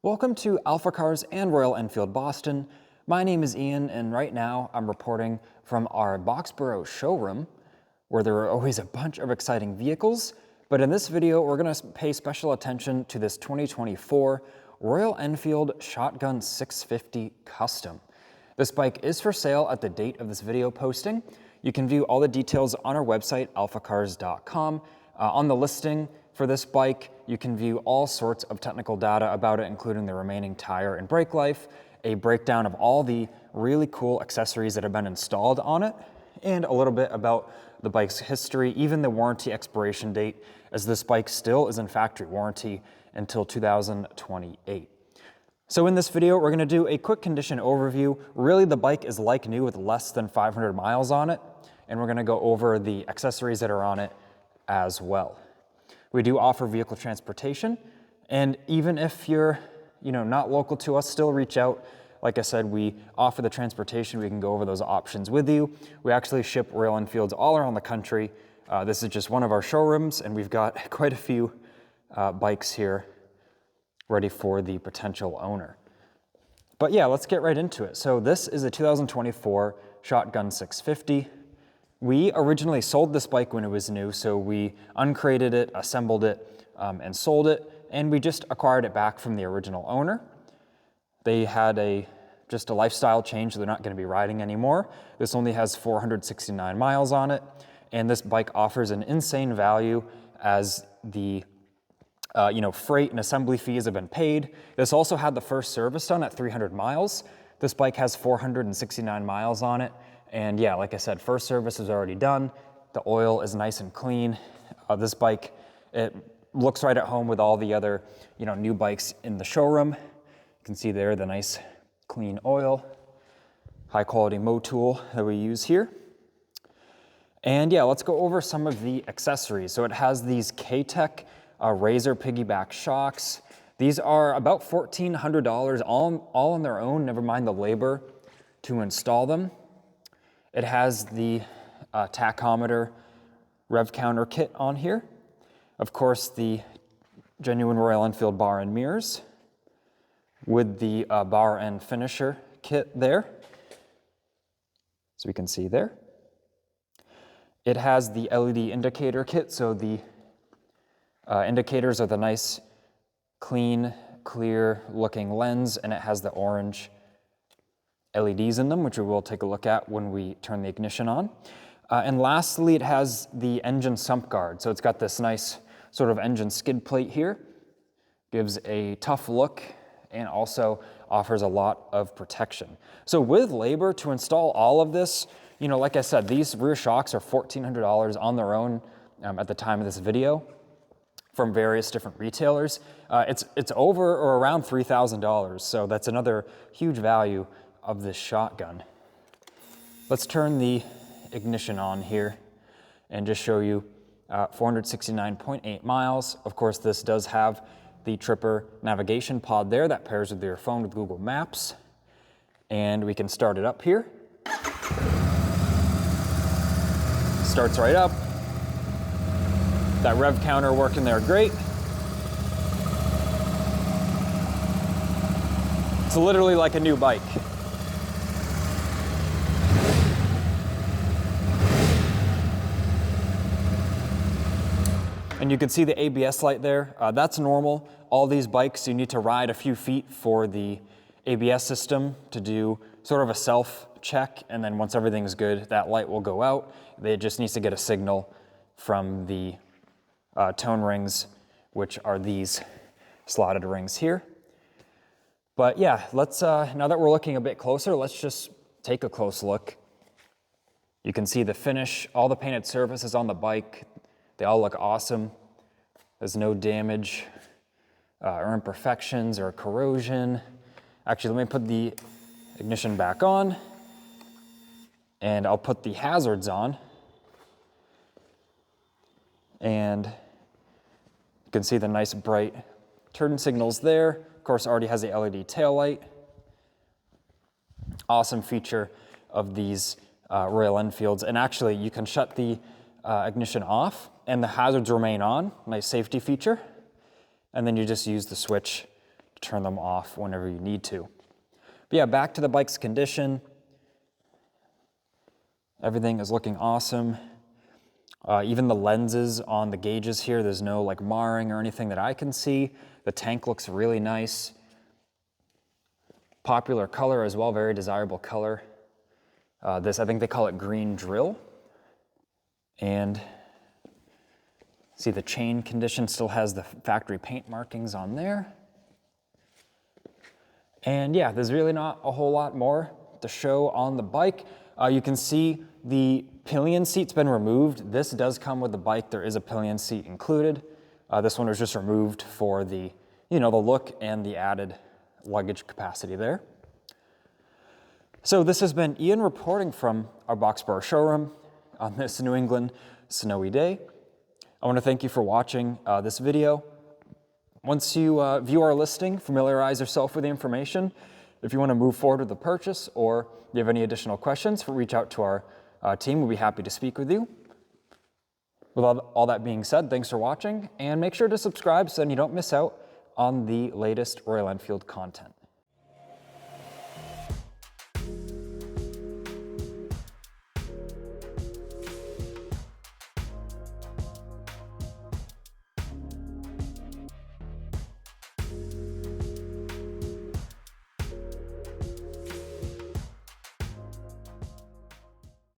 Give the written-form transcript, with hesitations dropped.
Welcome to AlphaCars and Royal Enfield Boston. My name is Ian, and right now I'm reporting from our Boxborough showroom, where there are always a bunch of exciting vehicles. But in this video, we're going to pay special attention to this 2024 Royal Enfield Shotgun 650 Custom. This bike is for sale at the date of this video posting. You can view all the details on our website, alphacars.com. On the listing for this bike, you can view all sorts of technical data about it, including the remaining tire and brake life, a breakdown of all the really cool accessories that have been installed on it, and a little bit about the bike's history, even the warranty expiration date, as this bike still is in factory warranty until 2028. So in this video, we're going to do a quick condition overview. Really, the bike is like new with less than 500 miles on it, and we're going to go over the accessories that are on it as well. We do offer vehicle transportation, and even if you're not local to us, still reach out. Like I said, we offer the transportation. We can go over those options with you. We actually ship Royal Enfields all around the country. This is just one of our showrooms, and we've got quite a few bikes here ready for the potential owner. But yeah, let's get right into it. So this is a 2024 Shotgun 650. We originally sold this bike when it was new, so we uncrated it, assembled it, and sold it, and we just acquired it back from the original owner. They had just a lifestyle change, so they're not going to be riding anymore. This only has 469 miles on it, and this bike offers an insane value as the freight and assembly fees have been paid. This also had the first service done at 300 miles. This bike has 469 miles on it. And yeah, like I said, first service is already done. The oil is nice and clean. This bike, it looks right at home with all the other, new bikes in the showroom. You can see there the nice clean oil, high quality mow tool that we use here. And yeah, let's go over some of the accessories. So it has these K-Tech Razor piggyback shocks. These are about $1,400 all on their own, never mind the labor to install them. It has the tachometer rev counter kit on here. Of course, the genuine Royal Enfield bar and mirrors with the bar and finisher kit there, so we can see there. It has the LED indicator kit, so the indicators are the nice, clean, clear looking lens, and it has the orange LEDs in them, which we will take a look at when we turn the ignition on. And lastly, it has the engine sump guard. So it's got this nice sort of engine skid plate here. Gives a tough look and also offers a lot of protection. So with labor to install all of this, like I said, these rear shocks are $1,400 on their own at the time of this video from various different retailers. It's over or around $3,000. So that's another huge value of this shotgun. Let's turn the ignition on here and just show you 469.8 miles. Of course, this does have the Tripper navigation pod there that pairs with your phone with Google Maps. And we can start it up here. Starts right up. That rev counter working there great. It's literally like a new bike. And you can see the ABS light there. That's normal. All these bikes, you need to ride a few feet for the ABS system to do sort of a self check. And then once everything's good, that light will go out. It just needs to get a signal from the tone rings, which are these slotted rings here. But yeah, let's, now that we're looking a bit closer, let's just take a close look. You can see the finish, all the painted surfaces on the bike. They all look awesome. There's no damage or imperfections or corrosion. Actually, let me put the ignition back on and I'll put the hazards on. And you can see the nice bright turn signals there. Of course, already has the LED taillight. Awesome feature of these Royal Enfields. And actually, you can shut the ignition off and the hazards remain on. Nice safety feature. And then you just use the switch turn them off whenever you need to. But yeah, back to the bike's condition. Everything is looking awesome. Even the lenses on the gauges here, there's no like marring or anything that I can see. The tank looks really nice. Popular color as well, very desirable color. This, I think they call it green drill. And see the chain condition still has the factory paint markings on there. And yeah, there's really not a whole lot more to show on the bike. You can see the pillion seat's been removed. This does come with the bike. There is a pillion seat included. This one was just removed for the, the look and the added luggage capacity there. So this has been Ian reporting from our Boxborough showroom on this New England snowy day. I want to thank you for watching this video. Once you view our listing, familiarize yourself with the information. If you want to move forward with the purchase or you have any additional questions, reach out to our team. We'll be happy to speak with you. With all that being said, thanks for watching, and make sure to subscribe so then you don't miss out on the latest Royal Enfield content.